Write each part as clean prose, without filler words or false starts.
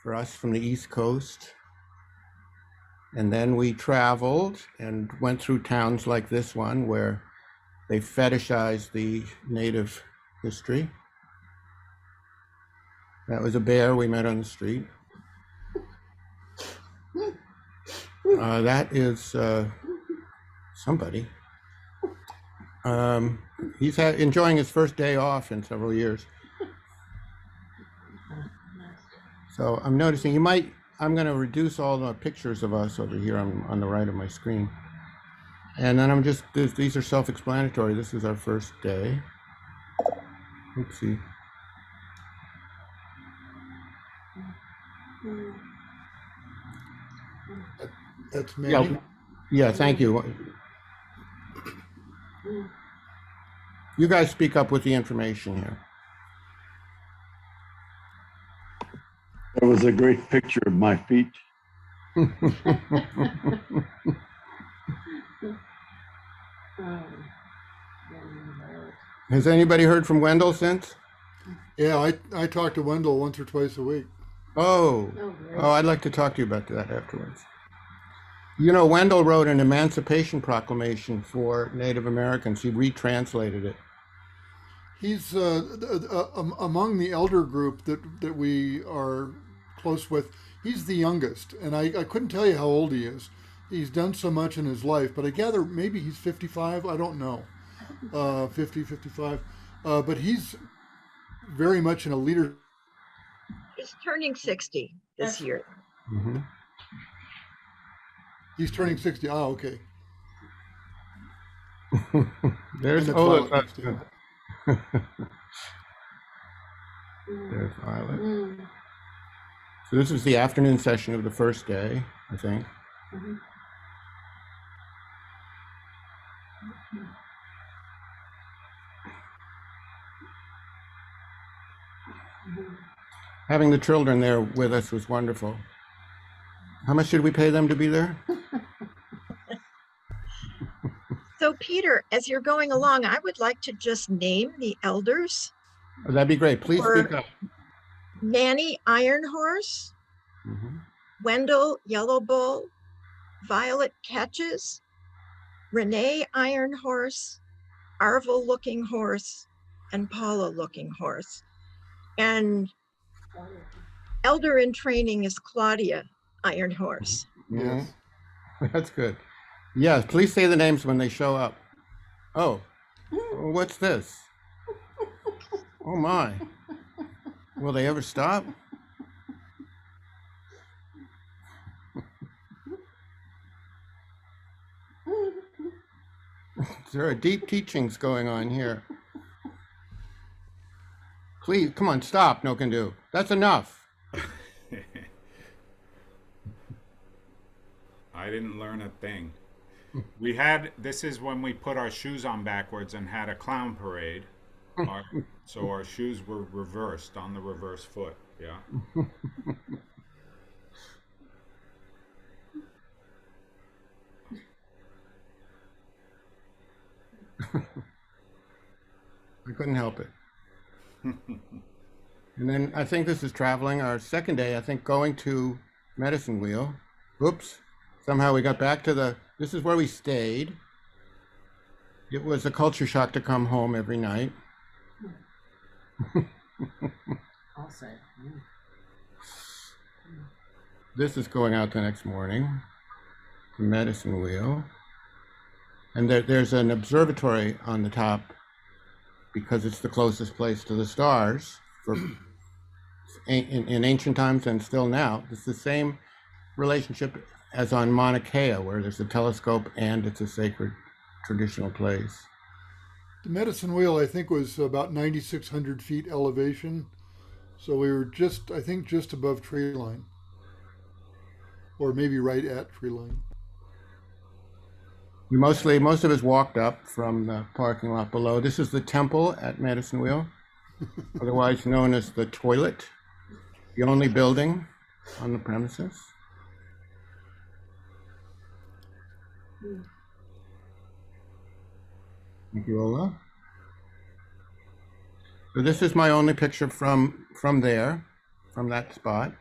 for us from the East Coast. And then we traveled and went through towns like this one where they fetishize the native history. That was a bear we met on the street. That is somebody. He's enjoying his first day off in several years. So I'm noticing I'm going to reduce all the pictures of us over here on the right of my screen. And then these are self-explanatory. This is our first day. Oopsie. That's Manny. Yeah, thank you. You guys speak up with the information here. That was a great picture of my feet. Has anybody heard from Wendell since? Yeah, I talk to Wendell once or twice a week. Oh, I'd like to talk to you about that afterwards. You know, Wendell wrote an Emancipation Proclamation for Native Americans. He retranslated it. He's among the elder group that we are close with. He's the youngest, and I couldn't tell you how old he is. He's done so much in his life, but I gather maybe he's 55. I don't know, 50, 55. But he's very much in a leader. He's turning 60 this year. Mm-hmm. He's turning 60. Oh, okay. There's Violet. There's Violet. So this is the afternoon session of the first day, I think. Mm-hmm. Having the children there with us was wonderful. How much did we pay them to be there? So Peter, as you're going along, I would like to just name the elders. Oh, that'd be great. Please speak up. Manny Iron Horse, Wendell Yellow Bull, Violet Catches, Renee Iron Horse, Arvel Looking Horse, and Paula Looking Horse. And elder in training is Claudia Iron Horse. Yes. That's good. Yes, please say the names when they show up. Oh, what's this? Oh my. Will they ever stop? There are deep teachings going on here. Please, come on, stop, no can do. That's enough. I didn't learn a thing. This is when we put our shoes on backwards and had a clown parade. So our shoes were reversed on the reverse foot, yeah. I couldn't help it. And then I think this is traveling. Our second day, I think, going to Medicine Wheel. Oops. Somehow we got back to this is where we stayed. It was a culture shock to come home every night. I'll say. This is going out the next morning to Medicine Wheel. And there's an observatory on the top because it's the closest place to the stars in ancient times and still now. It's the same relationship as on Mauna Kea, where there's a telescope and it's a sacred traditional place. The Medicine Wheel, I think, was about 9,600 feet elevation. So we were just above tree line. Or maybe right at tree line. Most of us walked up from the parking lot below. This is the temple at Medicine Wheel, otherwise known as the toilet, the only building on the premises. Thank you, Ola. So this is my only picture from there, from that spot.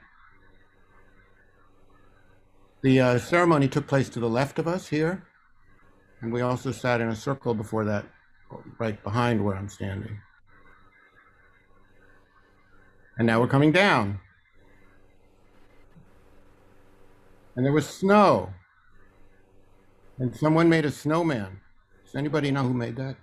The ceremony took place to the left of us here, and we also sat in a circle before that, right behind where I'm standing. And now we're coming down. And there was snow. And someone made a snowman. Does anybody know who made that?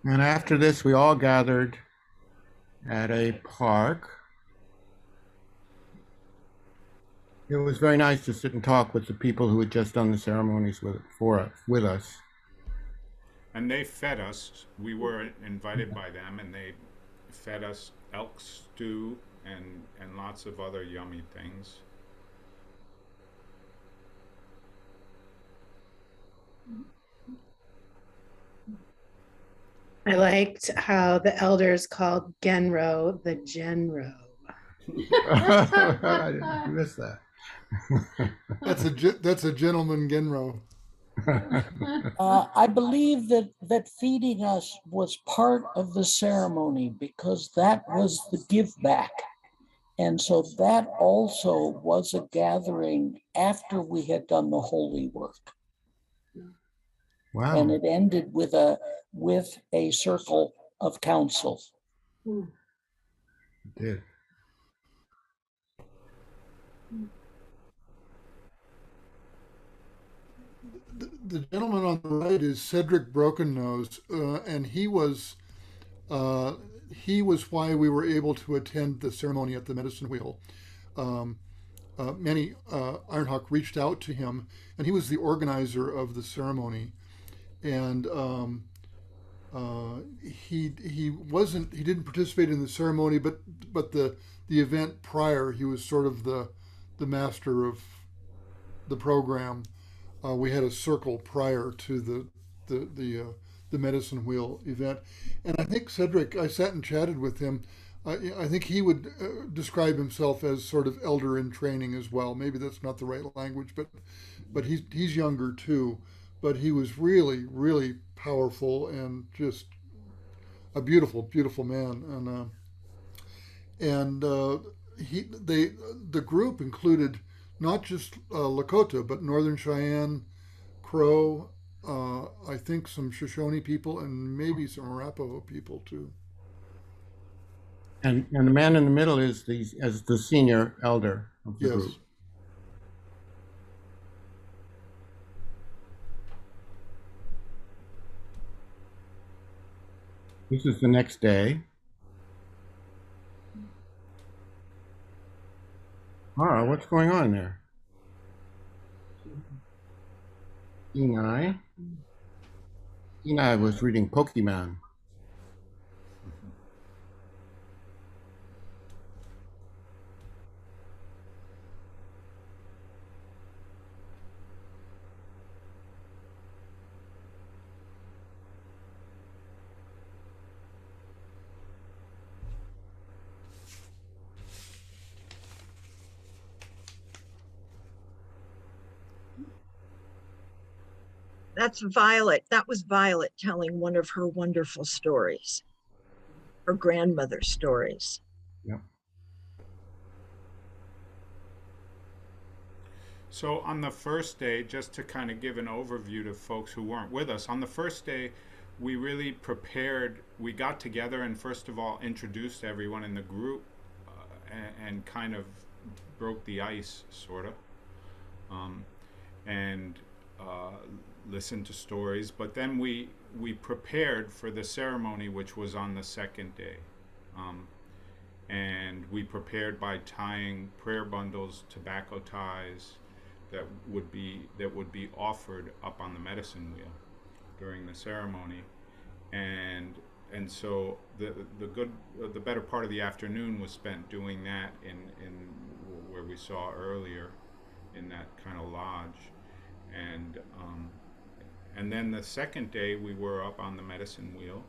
And after this, we all gathered at a park. It was very nice to sit and talk with the people who had just done the ceremonies with us. And they fed us. We were invited by them, and they fed us elk stew and lots of other yummy things. I liked how the elders called Genro the Genro. I didn't miss that. That's a gentleman Genro. I believe that feeding us was part of the ceremony because that was the give back. And so that also was a gathering after we had done the holy work. Wow. And it ended with a circle of council. It did. The gentleman on the right is Cedric Brokennose, and he was why we were able to attend the ceremony at the Medicine Wheel. Manny Ironhawk reached out to him, and he was the organizer of the ceremony. And he didn't participate in the ceremony, but the event prior, he was sort of the master of the program. We had a circle prior to the Medicine Wheel event, and I think Cedric, I sat and chatted with him. I think he would describe himself as sort of elder in training as well. Maybe that's not the right language, but he's younger too. But he was really, really powerful and just a beautiful, beautiful man. The group included not just Lakota, but Northern Cheyenne, Crow, I think some Shoshone people, and maybe some Arapaho people too. And the man in the middle is the senior elder of the Yes. group. This is the next day. Ah, what's going on there? Enai was reading Pokemon. That's Violet. That was Violet telling one of her wonderful stories, her grandmother's stories. Yep. So on the first day, just to kind of give an overview to folks who weren't with us, on the first day, we really prepared. We got together and first of all introduced everyone in the group and kind of broke the ice, sort of, and listened to stories. But then we prepared for the ceremony, which was on the second day. And we prepared by tying prayer bundles, tobacco ties, that would be offered up on the medicine wheel during the ceremony, and so the better part of the afternoon was spent doing that in where we saw earlier, in that kind of lodge, and then the second day we were up on the medicine wheel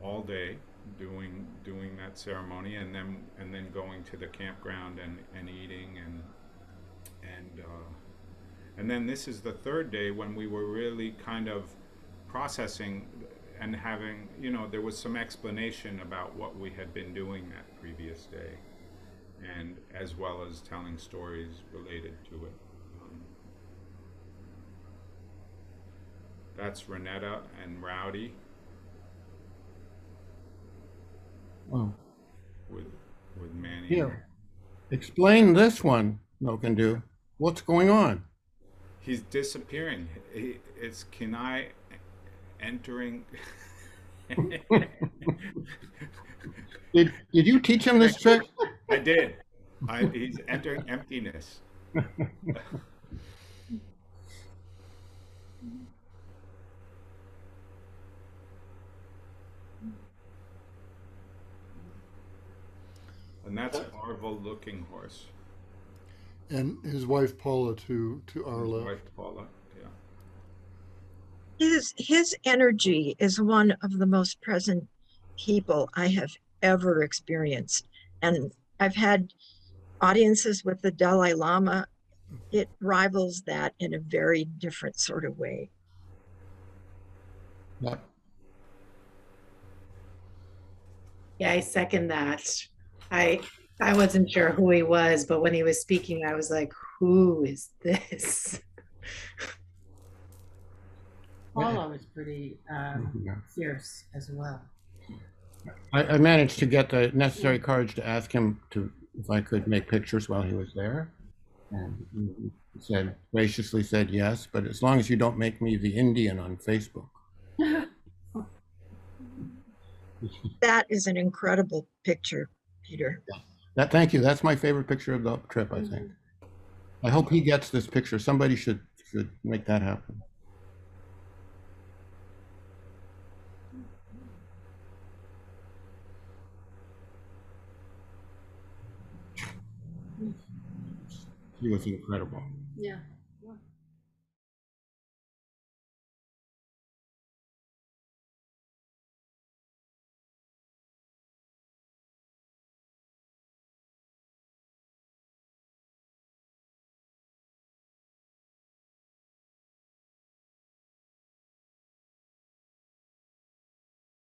all day doing that ceremony, and then going to the campground and eating and And then this is the third day when we were really kind of processing and having, you know, there was some explanation about what we had been doing that previous day, and as well as telling stories related to it. That's Renetta and Rowdy Oh, with Manny. here. Explain this one, no can do. What's going on? He's disappearing. It's Kenai entering. Did you teach him this trick? I did. He's entering emptiness. And that's Marvel Looking Horse. And his wife Paula to our His left. wife Paula. His energy is one of the most present people I have ever experienced. And I've had audiences with the Dalai Lama. It rivals that in a very different sort of way. Yeah. Yeah, I second that. I wasn't sure who he was, but when he was speaking, I was like, who is this? Paula was pretty Yeah. fierce as well. I managed to get the necessary courage to ask him if I could make pictures while he was there. And he graciously said yes, but as long as you don't make me the Indian on Facebook. That is an incredible picture, Peter. Thank you. That's my favorite picture of the trip, I think. I hope he gets this picture. Somebody should make that happen. He was incredible. Yeah.